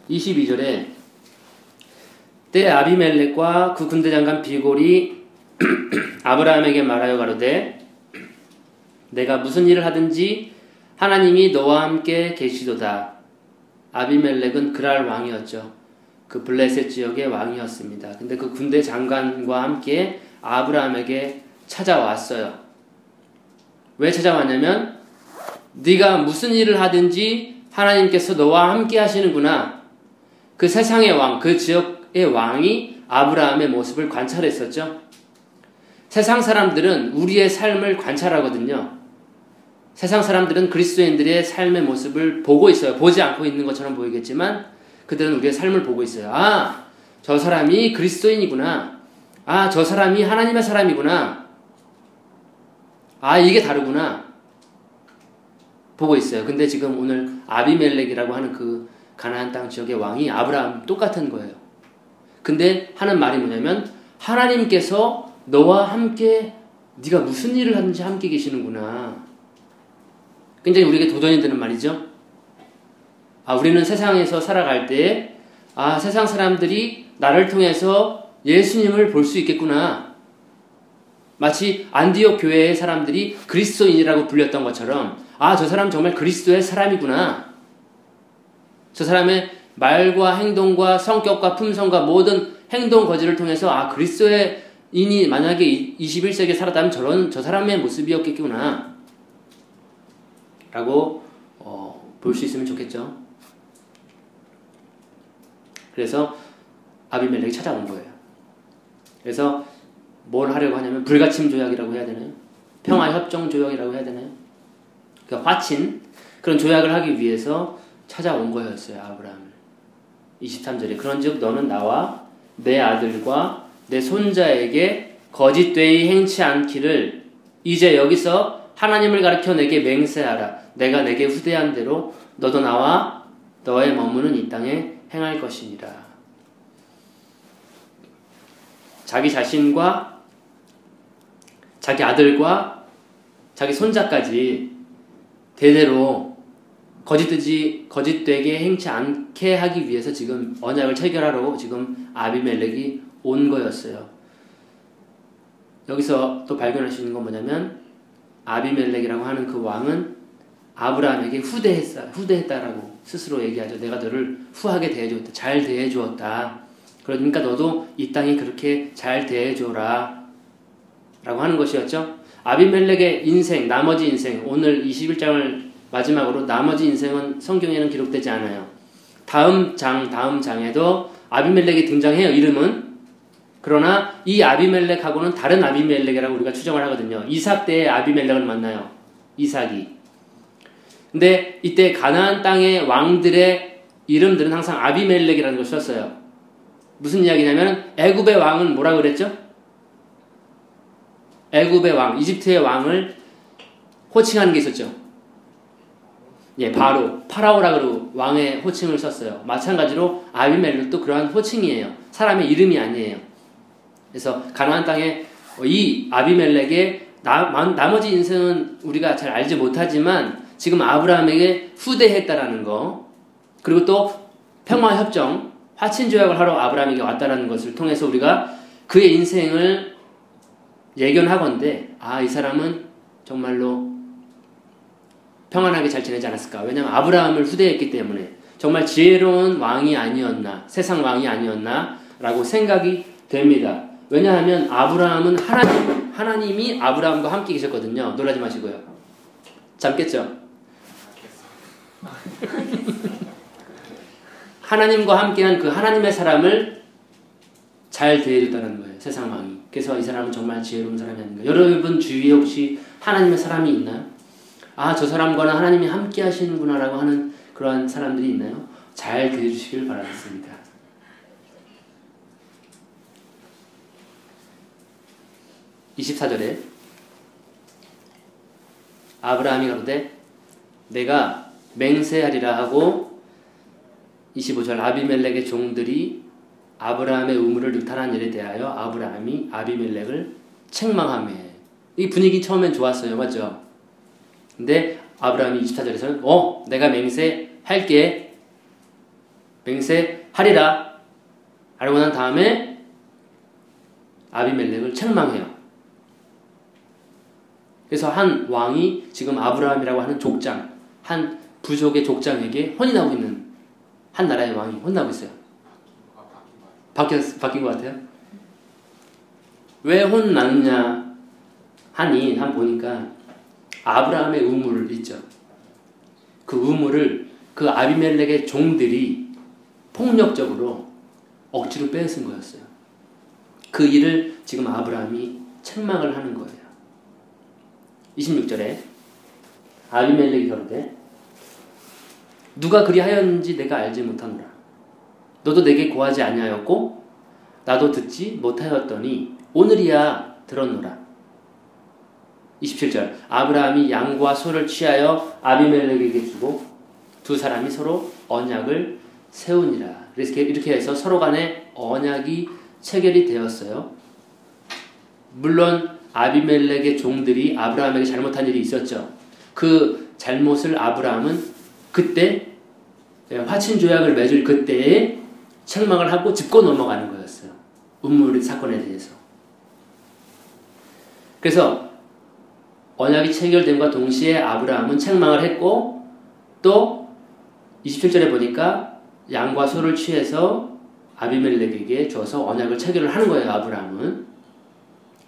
22절에 때 아비멜렉과 그 군대장관 비골이 아브라함에게 말하여 가로되 내가 무슨 일을 하든지 하나님이 너와 함께 계시도다. 아비멜렉은 그랄 왕이었죠. 그 블레셋 지역의 왕이었습니다. 근데 그 군대 장관과 함께 아브라함에게 찾아왔어요. 왜 찾아왔냐면 네가 무슨 일을 하든지 하나님께서 너와 함께 하시는구나. 그 세상의 왕, 그 지역의 왕이 아브라함의 모습을 관찰했었죠. 세상 사람들은 우리의 삶을 관찰하거든요. 세상 사람들은 그리스도인들의 삶의 모습을 보고 있어요. 보지 않고 있는 것처럼 보이겠지만 그들은 우리의 삶을 보고 있어요. 아, 저 사람이 그리스도인이구나. 아, 저 사람이 하나님의 사람이구나. 아, 이게 다르구나. 보고 있어요. 근데 지금 오늘 아비멜렉이라고 하는 그 가나안 땅 지역의 왕이 아브라함 똑같은 거예요. 근데 하는 말이 뭐냐면 하나님께서 너와 함께 네가 무슨 일을 하든지 함께 계시는구나. 굉장히 우리에게 도전이 되는 말이죠. 아, 우리는 세상에서 살아갈 때 아, 세상 사람들이 나를 통해서 예수님을 볼 수 있겠구나. 마치 안디옥 교회의 사람들이 그리스도인이라고 불렸던 것처럼 아, 저 사람 정말 그리스도의 사람이구나. 저 사람의 말과 행동과 성격과 품성과 모든 행동 거지를 통해서 아, 그리스도의 인이 만약에 21세기에 살았다면 저 사람의 모습이었겠구나 라고 볼 수 있으면 좋겠죠. 그래서 아비멜렉이 찾아온 거예요. 그래서 뭘 하려고 하냐면 불가침 조약이라고 해야 되나요? 평화협정 조약이라고 해야 되나요? 그러니까 화친 그런 조약을 하기 위해서 찾아온 거였어요. 아브라함을. 23절에 그런즉 너는 나와 내 아들과 내 손자에게 거짓되이 행치 않기를 이제 여기서 하나님을 가르쳐 내게 맹세하라. 내가 내게 후대한 대로 너도 나와 너의 머무는 이 땅에 행할 것이니라. 자기 자신과 자기 아들과 자기 손자까지 대대로 거짓되게 행치 않게 하기 위해서 지금 언약을 체결하러 지금 아비멜렉이 온 거였어요. 여기서 또 발견할 수 있는 건 뭐냐면 아비멜렉이라고 하는 그 왕은 아브라함에게 후대했다라고 스스로 얘기하죠. 내가 너를 후하게 대해주었다. 잘 대해주었다. 그러니까 너도 이 땅에 그렇게 잘 대해줘라 라고 하는 것이었죠. 아비멜렉의 인생, 나머지 인생, 오늘 21장을 마지막으로 나머지 인생은 성경에는 기록되지 않아요. 다음 장에도 아비멜렉이 등장해요. 이름은. 그러나 이 아비멜렉하고는 다른 아비멜렉이라고 우리가 추정을 하거든요. 이삭 때의 아비멜렉을 만나요. 이삭이. 근데 이때 가나안 땅의 왕들의 이름들은 항상 아비멜렉이라는 걸 썼어요. 무슨 이야기냐면 애굽의 왕은 뭐라 그랬죠? 애굽의 왕, 이집트의 왕을 호칭하는 게 있었죠. 예, 파라오라고 왕의 호칭을 썼어요. 마찬가지로 아비멜렉도 그러한 호칭이에요. 사람의 이름이 아니에요. 그래서 가나안 땅에 이 아비멜렉의 나머지 인생은 우리가 잘 알지 못하지만 지금 아브라함에게 후대했다라는 거, 그리고 또 평화협정, 화친조약을 하러 아브라함에게 왔다라는 것을 통해서 우리가 그의 인생을 예견하건대 아, 이 사람은 정말로 평안하게 잘 지내지 않았을까. 왜냐하면 아브라함을 후대했기 때문에 정말 지혜로운 왕이 아니었나, 세상 왕이 아니었나 라고 생각이 됩니다. 왜냐하면 아브라함은 하나님이 아브라함과 함께 계셨거든요. 놀라지 마시고요. 잠겠죠? 하나님과 함께한 그 하나님의 사람을 잘 대해줬다는 거예요. 세상 왕이. 그래서 이 사람은 정말 지혜로운 사람이 아닌가. 여러분 주위에 혹시 하나님의 사람이 있나요? 아, 저 사람과는 하나님이 함께 하시는구나 라고 하는 그러한 사람들이 있나요? 잘 대해주시길 바라겠습니다. 24절에 아브라함이 가로되 내가 맹세하리라 하고 25절 아비멜렉의 종들이 아브라함의 우물을 유탄한 일에 대하여 아브라함이 아비멜렉을 책망하며. 이 분위기 처음엔 좋았어요. 맞죠? 근데 아브라함이 24절에서는 내가 맹세할게. 맹세하리라. 하고 난 다음에 아비멜렉을 책망해요. 그래서 한 왕이 지금 아브라함이라고 하는 족장, 한 부족의 족장에게 혼인하고 있는 한 나라의 왕이 혼나고 있어요. 바뀐 것 같아요. 왜 혼났냐 하니 한 보니까 아브라함의 우물을 있죠. 그 우물을 그 아비멜렉의 종들이 폭력적으로 억지로 빼앗은 거였어요. 그 일을 지금 아브라함이 책망을 하는 거예요. 26절에 아비멜렉이 가로되 누가 그리하였는지 내가 알지 못하노라. 너도 내게 고하지 아니하였고 나도 듣지 못하였더니 오늘이야 들었노라. 27절 아브라함이 양과 소를 취하여 아비멜렉에게 주고 두 사람이 서로 언약을 세우니라. 그래서 이렇게 해서 서로 간에 언약이 체결이 되었어요. 물론 아비멜렉의 종들이 아브라함에게 잘못한 일이 있었죠. 그 잘못을 아브라함은 그때 화친조약을 맺을 그때에 책망을 하고 짚고 넘어가는 거였어요. 우물 사건에 대해서. 그래서 언약이 체결됨과 동시에 아브라함은 책망을 했고 또 27절에 보니까 양과 소를 취해서 아비멜렉에게 줘서 언약을 체결을 하는 거예요. 아브라함은.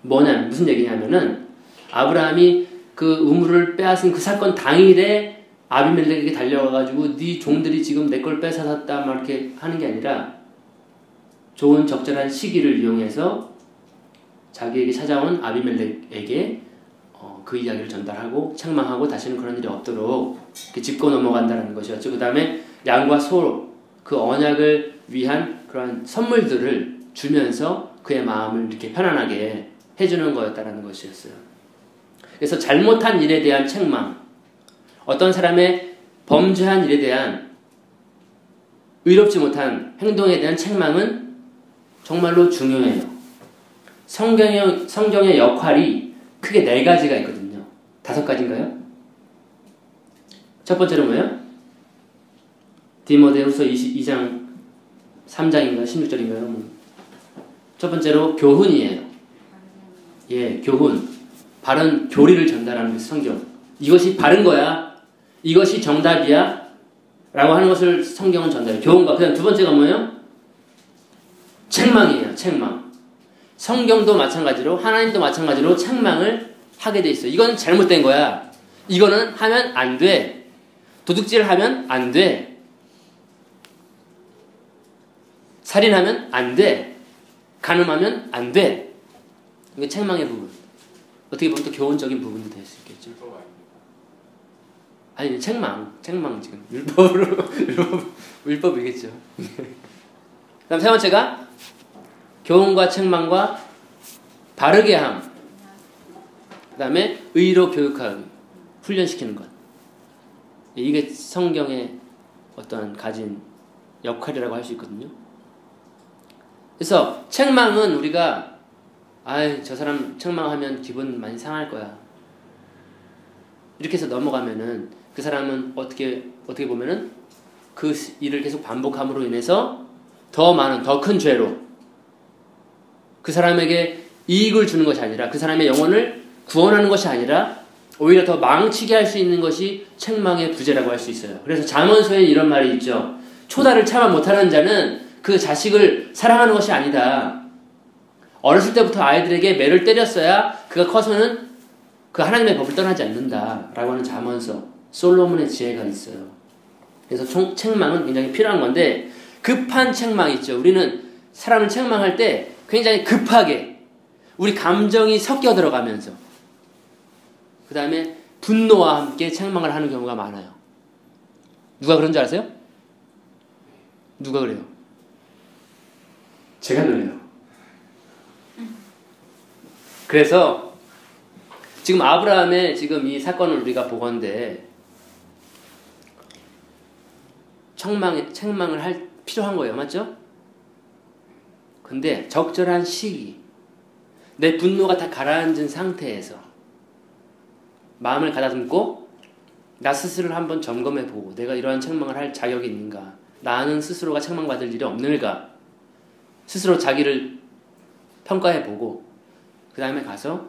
무슨 얘기냐면은 아브라함이 그 우물을 빼앗은 그 사건 당일에 아비멜렉에게 달려가가지고 네 종들이 지금 내 걸 뺏어갔다 막 이렇게 하는 게 아니라 좋은 적절한 시기를 이용해서 자기에게 찾아온 아비멜렉에게 그 이야기를 전달하고 책망하고 다시는 그런 일이 없도록 이렇게 짚고 넘어간다는 것이었죠. 그 다음에 양과 소, 그 언약을 위한 그런 선물들을 주면서 그의 마음을 이렇게 편안하게 해주는 거였다는 것이었어요. 그래서 잘못한 일에 대한 책망, 어떤 사람의 범죄한 일에 대한 의롭지 못한 행동에 대한 책망은 정말로 중요해요. 성경의 역할이 크게 4가지가 있거든요. 5가지인가요? 첫 번째로 뭐예요? 디모데후서 2장 3장인가 16절인가요? 첫 번째로 교훈이에요. 예, 교훈. 바른 교리를 전달하는 성경. 이것이 바른 거야. 이것이 정답이야. 라고 하는 것을 성경은 전달해요. 교훈과. 그 다음 두 번째가 뭐예요? 책망이에요. 책망. 성경도 마찬가지로 하나님도 마찬가지로 책망을 하게 돼 있어요. 이건 잘못된 거야. 이거는 하면 안 돼. 도둑질 하면 안 돼. 살인하면 안 돼. 간음하면 안 돼. 이게 책망의 부분. 어떻게 보면 또 교훈적인 부분도 될 수 있겠죠. 아니 책망 지금 율법이겠죠. 그다음 세 번째가 교훈과 책망과 바르게 함. 그다음에 의로 교육하기, 훈련시키는 것. 이게 성경의 어떠한 가진 역할이라고 할 수 있거든요. 그래서 책망은 우리가 저 사람 책망하면 기분 많이 상할 거야. 이렇게 해서 넘어가면은 그 사람은 어떻게 보면은 그 일을 계속 반복함으로 인해서 더 많은, 더 큰 죄로 그 사람에게 이익을 주는 것이 아니라 그 사람의 영혼을 구원하는 것이 아니라 오히려 더 망치게 할 수 있는 것이 책망의 부재라고 할 수 있어요. 그래서 잠언서에 이런 말이 있죠. 초다를 참아 못하는 자는 그 자식을 사랑하는 것이 아니다. 어렸을 때부터 아이들에게 매를 때렸어야 그가 커서는 그 하나님의 법을 떠나지 않는다. 라고 하는 잠언서, 솔로몬의 지혜가 있어요. 그래서 책망은 굉장히 필요한 건데 급한 책망 있죠. 우리는 사람을 책망할 때 굉장히 급하게 우리 감정이 섞여 들어가면서 그 다음에 분노와 함께 책망을 하는 경우가 많아요. 누가 그런 줄 아세요? 누가 그래요? 제가 그래요. 그래서 지금 아브라함의 지금 이 사건을 우리가 보건대 책망을 할 필요한 거예요. 맞죠? 근데 적절한 시기, 내 분노가 다 가라앉은 상태에서 마음을 가다듬고 나 스스로를 한번 점검해보고 내가 이러한 책망을 할 자격이 있는가, 나는 스스로가 책망받을 일이 없는가? 스스로 자기를 평가해보고 그 다음에 가서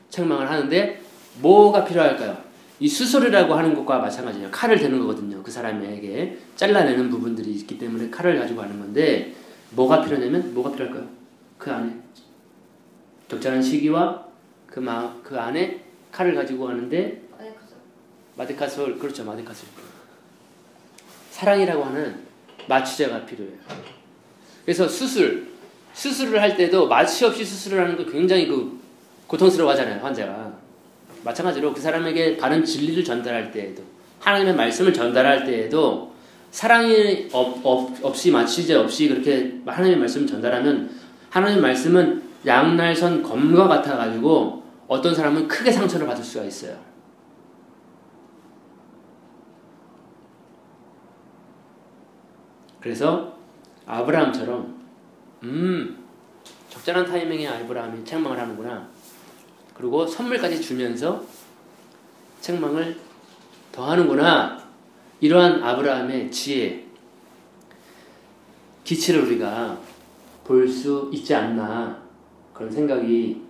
책망을 하는데 뭐가 필요할까요? 이 수술이라고 하는 것과 마찬가지예요. 칼을 대는 거거든요. 그 사람에게 잘라내는 부분들이 있기 때문에 칼을 가지고 하는 건데 뭐가 필요하냐면 뭐가 필요할까요? 그 안에 적절한 시기와 그 안에 칼을 가지고 하는데 마데카솔 그렇죠. 마데카솔 사랑이라고 하는 마취제가 필요해요. 그래서 수술을 할 때도 마취 없이 수술을 하는 거 굉장히 고통스러워하잖아요. 환자가. 마찬가지로 그 사람에게 바른 진리를 전달할 때에도 하나님의 말씀을 전달할 때에도 사랑이 없이 마취제 없이 그렇게 하나님의 말씀을 전달하면 하나님의 말씀은 양날선 검과 같아가지고 어떤 사람은 크게 상처를 받을 수가 있어요. 그래서 아브라함처럼 적절한 타이밍에 아브라함이 책망을 하는구나. 그리고 선물까지 주면서 책망을 더하는구나. 이러한 아브라함의 지혜, 기치를 우리가 볼 수 있지 않나 그런 생각이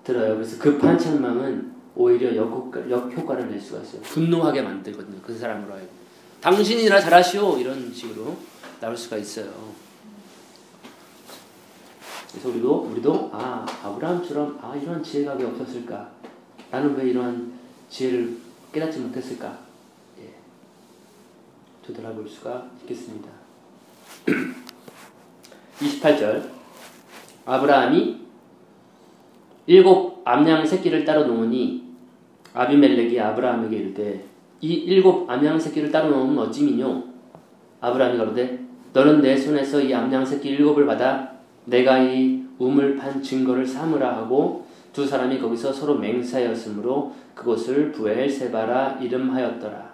들어요. 그래서 급한 책망은 오히려 역효과를 낼 수가 있어요. 분노하게 만들거든요. 그 사람으로 하여금. 당신이나 잘하시오 이런 식으로 나올 수가 있어요. 그래서 우리도 아브라함처럼 이런 지혜가 왜 없었을까? 나는 왜 이러한 지혜를 깨닫지 못했을까? 되돌아볼 수가 있겠습니다. 28절 아브라함이 7 암양 새끼를 따로 놓으니 아비멜렉이 아브라함에게 이르되 이 7 암양 새끼를 따로 놓으면 어찌미뇨? 아브라함이 가로되 너는 내 손에서 이 암양 새끼 7을 받아 내가 이 우물 판 증거를 삼으라 하고 두 사람이 거기서 서로 맹세하였으므로 그곳을 브엘세바라 이름하였더라.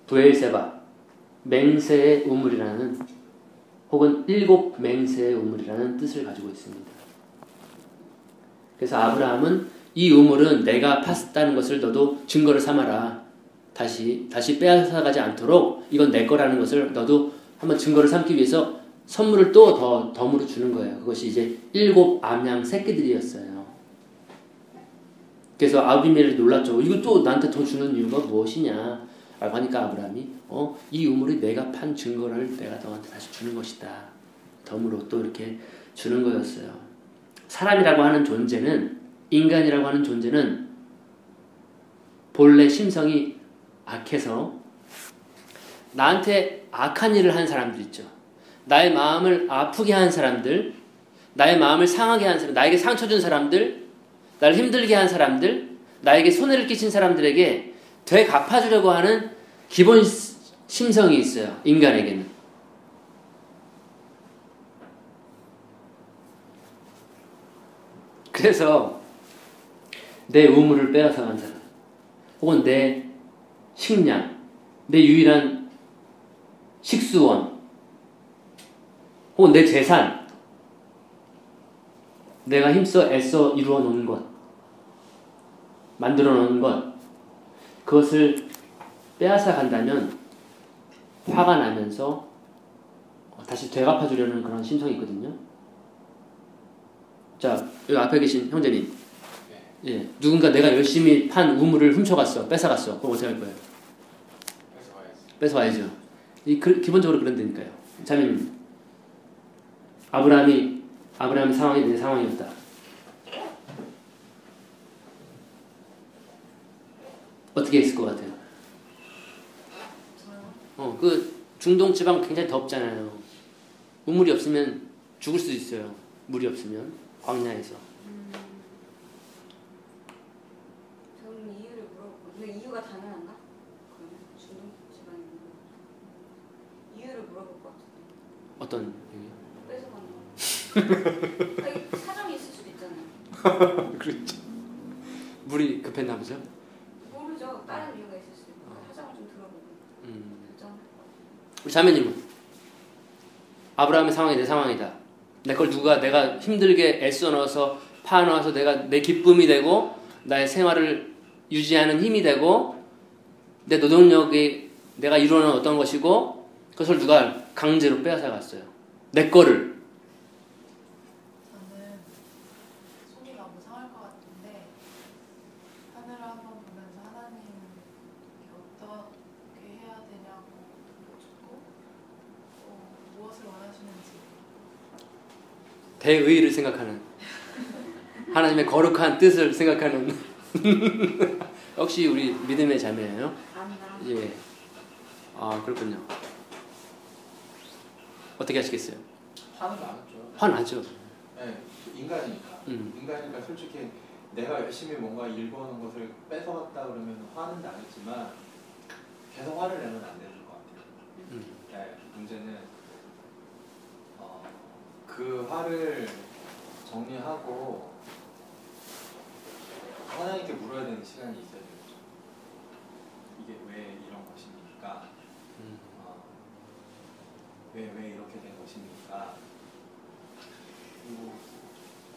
브엘세바 맹세의 우물이라는 혹은 7 맹세의 우물이라는 뜻을 가지고 있습니다. 그래서 아브라함은 이 우물은 내가 팠다는 것을 너도 증거를 삼아라. 다시 빼앗아가지 않도록 이건 내 거라는 것을 너도 한번 증거를 삼기 위해서 선물을 또 덤으로 주는 거예요. 그것이 이제 7 암양 새끼들이었어요. 그래서 아비멜렉이 놀랐죠. 이거 또 나한테 더 주는 이유가 무엇이냐? 라고 하니까 아브라함이 이 우물이 내가 판 증거를 내가 너한테 다시 주는 것이다. 덤으로 또 이렇게 주는 거였어요. 사람이라고 하는 존재는 인간이라고 하는 존재는 본래 심성이 악해서 나한테 악한 일을 한 사람들 있죠. 나의 마음을 아프게 한 사람들, 나의 마음을 상하게 한 사람, 나에게 상처 준 사람들, 나를 힘들게 한 사람들, 나에게 손해를 끼친 사람들에게 되갚아주려고 하는 기본 심성이 있어요. 인간에게는. 그래서 내 우물을 빼앗아간 사람 혹은 내 식량, 내 유일한 식수원 혹은 내 재산, 내가 힘써 애써 이루어 놓은 것, 만들어 놓은 것, 그것을 빼앗아 간다면 화가 나면서 다시 되갚아 주려는 그런 심성이 있거든요. 자, 여기 앞에 계신 형제님, 예, 누군가 내가 열심히 판 우물을 훔쳐갔어, 뺏어갔어. 그럼 어떻게 할 거예요? 뺏어와야죠. 기본적으로 그런 데니까요. 자매님, 아브라함의 상황이 내 상황이었다. 어떻게 했을 것 같아요? 그 중동 지방 굉장히 덥잖아요. 우물이 없으면 죽을 수도 있어요. 물이 없으면 광야에서. 저는 이유를 물어보고, 근데 이유가 당연한가? 그러면 중동 지방에 이유를 물어볼 것 같은데. 어떤 뺏어가는 거. 아니, 사정이 있을 수도 있잖아요. 그렇죠. 물이 급했나 보죠? 모르죠. 다른 이유가 있을 수도 있고. 사정을 좀 들어보고. 그렇죠. 우리 자매님은 아브라함의 상황이 내 상황이다. 내가 힘들게 애써 넣어서 파놓아서 내가 내 기쁨이 되고 나의 생활을 유지하는 힘이 되고 내 노동력이 내가 이루어낸 어떤 것이고 그것을 누가 강제로 빼앗아 갔어요. 내 거를. 저는 속이 너무 상할 것 같은데 하늘을 한번 보면서 하나님 어떻게 해야 되냐고 묻고 무엇을 원하시는지 대의를 생각하는 하나님의 거룩한 뜻을 생각하는 역시 우리 믿음의 자매예요. 예. 아 그렇군요. 어떻게 하시겠어요? 화는 나죠. 화나죠. 네, 인간이니까. 인간이니까 솔직히 내가 열심히 뭔가 일궈놓은 것을 뺏어갔다 그러면 화는 나겠지만 계속 화를 내면 안 되는 것 같아요. 네, 문제는 그 화를 정리하고 하나님께 물어야 되는 시간이 있어야 되죠. 이게 왜 이런 것입니까? 왜 이렇게 된 것입니까? 그리고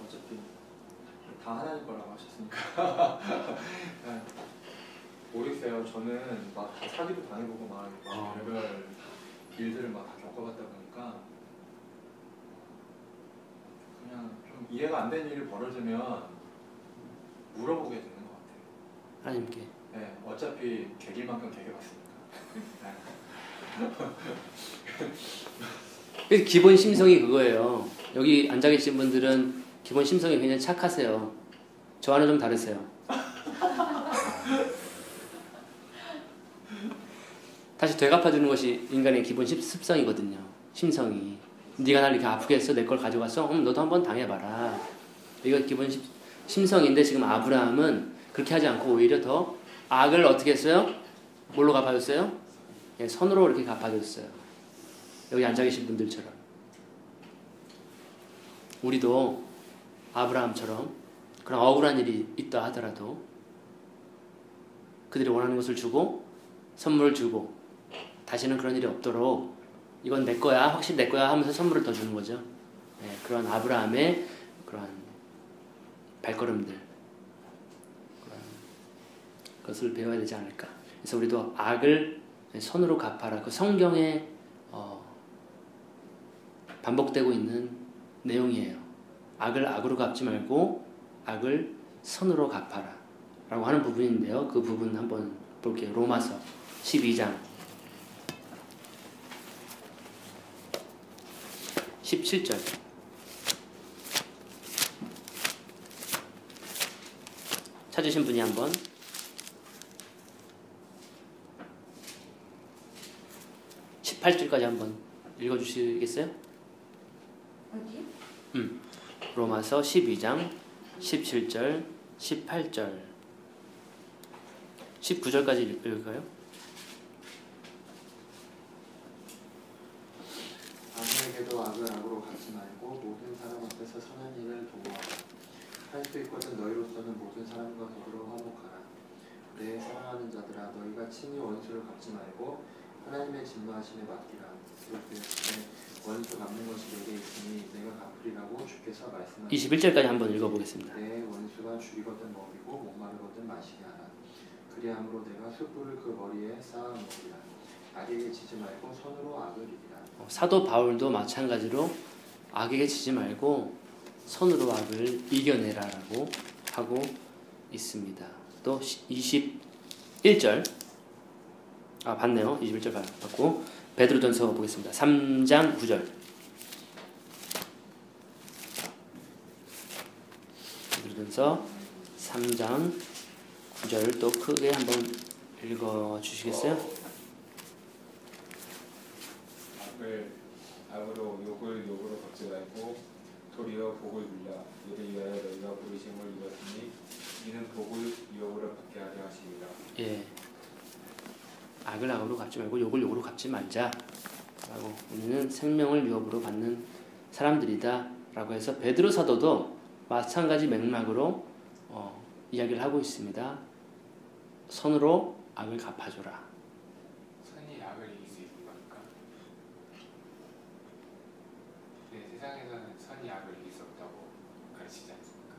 어차피 다 하나님 거라고 하셨으니까 모르겠어요. 저는 막 사기도 당해보고 막 별별 일들을 막 다 겪어봤다 보니까 그냥 좀 이해가 안 되는 일이 벌어지면 물어보게 되는 것 같아요. 하나님께. 네, 어차피 개길 만큼 개겨봤으니까. 기본 심성이 그거예요. 여기 앉아 계신 분들은 기본 심성이 굉장히 착하세요. 저와는 좀 다르세요. 다시 되갚아주는 것이 인간의 기본 습성이거든요. 심성이. 네가 날 이렇게 아프게 했어? 내 걸 가져갔어? 너도 한번 당해봐라. 이거 기본 심성인데 지금 아브라함은 그렇게 하지 않고 오히려 더 악을 어떻게 했어요? 뭘로 갚아줬어요? 예, 선으로 이렇게 갚아줬어요. 여기 앉아 계신 분들처럼. 우리도 아브라함처럼 그런 억울한 일이 있다 하더라도 그들이 원하는 것을 주고 선물을 주고 다시는 그런 일이 없도록 이건 내 거야, 확실히 내 거야 하면서 선물을 더 주는 거죠. 네, 그런 아브라함의 그런 발걸음들, 그런 것을 배워야 되지 않을까. 그래서 우리도 악을 선으로 갚아라. 그 성경에 반복되고 있는 내용이에요. 악을 악으로 갚지 말고 악을 선으로 갚아라 라고 하는 부분인데요. 그 부분 한번 볼게요. 로마서 12장 17절. 찾으신 분이 한번 18절까지 한번 읽어주시겠어요? 어디? 로마서 12장 17절 18절 19절까지 읽을까요? 아무에게도 악을 악으로 갚지 말고 모든 사람 앞에서 선한 일을 도모하라. 할 수 있거든 너희로서는 모든 사람과 더불어 화목하라. 내 사랑하는 자들아, 너희가 친히 원수를 갚지 말고 하나님의 진노하심에 맡기라. 그렇게 원수 갚는 것이 내게 있으니 내가 갚으리라고 주께서 말씀하시니 21절까지 한번 읽어보겠습니다. 내 원수가 죽이거든 먹이고 목마르거든 마시게 하라. 그리함으로 내가 숯불을 그 머리에 쌓아 놓으리라. 악에게 지지 말고 선으로 악을 이기라. 사도 바울도 마찬가지로 악에게 지지 말고 선으로 악을 이겨내라라고 하고 있습니다. 또 21절 봤네요. 21절 봤고 베드로전서 보겠습니다. 3장 9절 베드로전서 3장 9절 또 크게 한번 읽어주시겠어요? 악으로 욕으로 갚지 말고 도리어 복을 빌라. 이를 위하여 너희가 부르심을 입었으니 이는 복을 유업으로 받게 하려 하십니다. 예, 악을 악으로 갚지 말고 욕을 욕으로 갚지 말자 라고, 우리는 생명을 유업으로 받는 사람들이다 라고 해서 베드로 사도도 마찬가지 맥락으로 이야기를 하고 있습니다. 선으로 악을 갚아줘라. 선이 악을 이길 수 있는 겁니까? 네, 세상에서는 선이 악을 이길 수 없다고 가르치지 않습니까?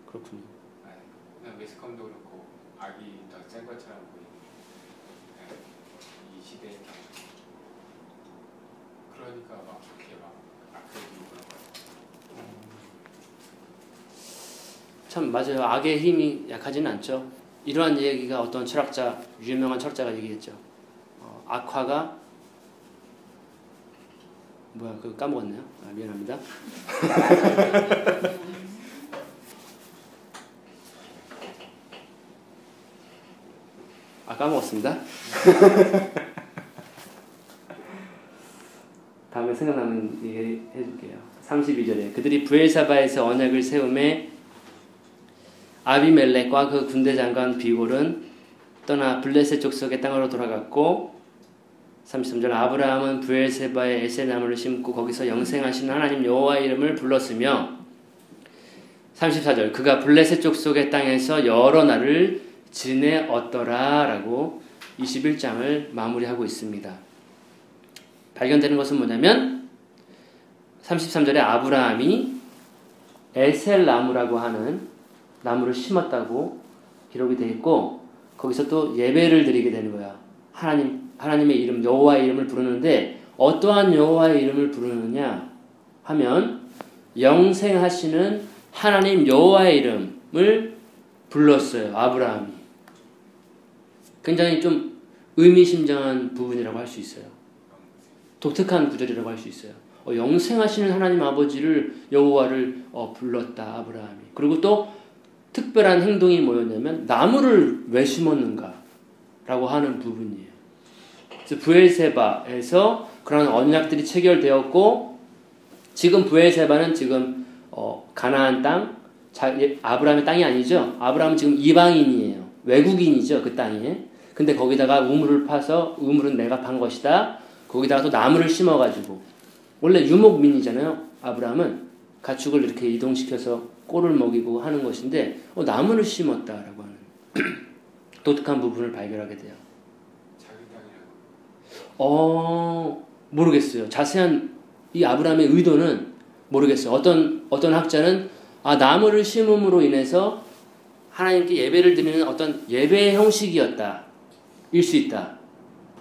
그렇군요. 네, 그냥 매스컴도 그렇고 악이 더 센 것처럼 보이는. 네. 참 맞아요. 악의 힘이 약하지는 않죠. 이러한 얘기가 어떤 철학자, 유명한 철학자가 얘기했죠. 악화가 뭐야, 그거 까먹었네요. 미안합니다. 까먹었습니다. 다음에 생각나면 얘기해줄게요. 32절에 그들이 브엘사바에서 언약을 세우매 아비멜렉과 그 군대 장관 비골은 떠나 블레셋 족속의 땅으로 돌아갔고 33절 아브라함은 브엘세바에 에셀나무를 심고 거기서 영생하시는 하나님 여호와의 이름을 불렀으며 34절 그가 블레셋 족속의 땅에서 여러 날을 지내었더라 라고 21장을 마무리하고 있습니다. 발견되는 것은 뭐냐면 33절에 아브라함이 에셀나무라고 하는 나무를 심었다고 기록이 되어 있고 거기서 또 예배를 드리게 되는 거야. 하나님의 이름 여호와의 이름을 부르는데 어떠한 여호와의 이름을 부르느냐 하면 영생하시는 하나님 여호와의 이름을 불렀어요. 아브라함이. 굉장히 좀 의미심장한 부분이라고 할 수 있어요. 독특한 구절이라고 할 수 있어요. 영생하시는 하나님 아버지를 여호와를 불렀다 아브라함이. 그리고 또 특별한 행동이 뭐였냐면 나무를 왜 심었는가 라고 하는 부분이에요. 그래서 브엘세바에서 그런 언약들이 체결되었고 지금 브엘세바는 지금 가나안 땅 아브라함의 땅이 아니죠. 아브라함은 지금 이방인이에요. 외국인이죠. 그 땅에. 근데 거기다가 우물을 파서 우물은 내가 판 것이다. 거기다가 또 나무를 심어가지고 원래 유목민이잖아요. 아브라함은 가축을 이렇게 이동시켜서 꼴을 먹이고 하는 것인데 나무를 심었다라고 하는 독특한 부분을 발견하게 돼요. 자기 땅이라고. 모르겠어요. 자세한 이 아브라함의 의도는 모르겠어요. 어떤 학자는 나무를 심음으로 인해서 하나님께 예배를 드리는 어떤 예배의 형식이었다. 일 수 있다.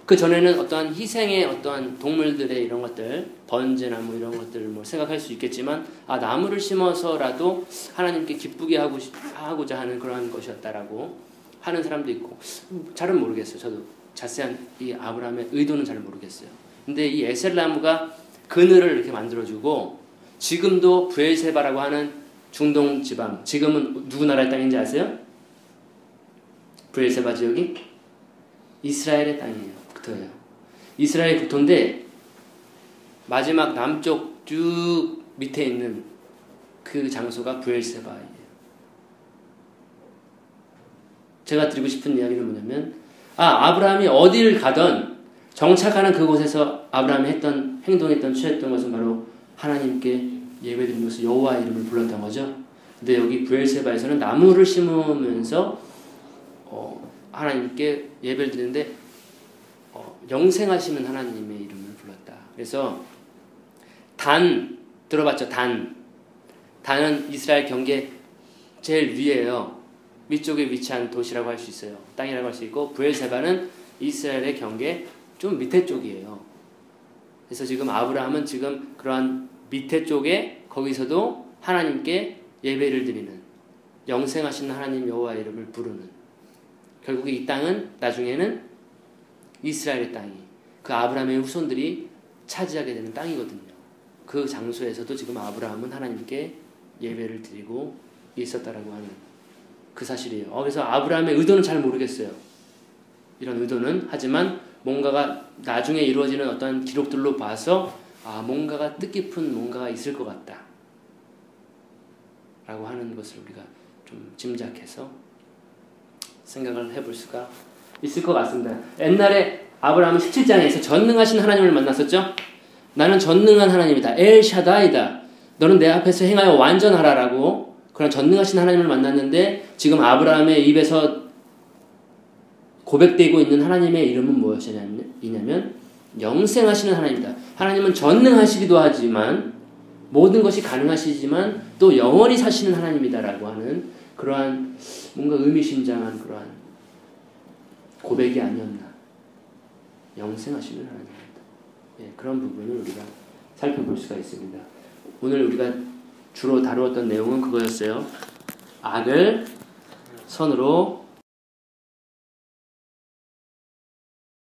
그 전에는 어떠한 희생의 어떠한 동물들의 이런 것들, 번제나무 이런 것들을 뭐 생각할 수 있겠지만, 나무를 심어서라도 하나님께 기쁘게 하고자 하는 그런 것이었다라고 하는 사람도 있고, 잘은 모르겠어요. 저도 자세한 이 아브라함의 의도는 잘 모르겠어요. 근데 이 에셀나무가 그늘을 이렇게 만들어주고, 지금도 브엘세바라고 하는 중동 지방, 지금은 누구 나라의 땅인지 아세요? 브엘세바 지역이 이스라엘의 땅이에요. 국토예요. 이스라엘 국토인데 마지막 남쪽 쭉 밑에 있는 그 장소가 브엘세바예요. 제가 드리고 싶은 이야기는 뭐냐면 아브라함이 어디를 가던 정착하는 그곳에서 아브라함이 했던 행동했던 취했던 것은 바로 하나님께 예배드리면서 여호와의 이름을 불렀던 거죠. 근데 여기 브엘세바에서는 나무를 심으면서 하나님께 예배를 드리는데 영생하시는 하나님의 이름을 불렀다. 그래서 단 들어봤죠? 단은 이스라엘 경계 제일 위에요. 위쪽에 위치한 도시라고 할 수 있어요. 땅이라고 할 수 있고 브엘세바는 이스라엘의 경계 좀 밑에 쪽이에요. 그래서 지금 아브라함은 지금 그러한 밑에 쪽에 거기서도 하나님께 예배를 드리는 영생하신 하나님 여호와의 이름을 부르는 결국에 이 땅은 나중에는 이스라엘의 땅이 그 아브라함의 후손들이 차지하게 되는 땅이거든요. 그 장소에서도 지금 아브라함은 하나님께 예배를 드리고 있었다라고 하는 그 사실이에요. 그래서 아브라함의 의도는 잘 모르겠어요. 이런 의도는. 하지만 뭔가가 나중에 이루어지는 어떤 기록들로 봐서 뭔가가 뜻깊은 뭔가가 있을 것 같다 라고 하는 것을 우리가 좀 짐작해서 생각을 해볼 수가 있을 것 같습니다. 옛날에 아브라함은 17장에서 전능하신 하나님을 만났었죠. 나는 전능한 하나님이다. 엘샤다이다. 너는 내 앞에서 행하여 완전하라라고 그런 전능하신 하나님을 만났는데 지금 아브라함의 입에서 고백되고 있는 하나님의 이름은 무엇이냐면 영생하시는 하나님이다. 하나님은 전능하시기도 하지만 모든 것이 가능하시지만 또 영원히 사시는 하나님이다라고 하는 그러한 뭔가 의미심장한 그러한 고백이 아니었나. 영생하시는 하나님입니다. 그런 부분을 우리가 살펴볼 수가 있습니다. 오늘 우리가 주로 다루었던 내용은 그거였어요. 악을 선으로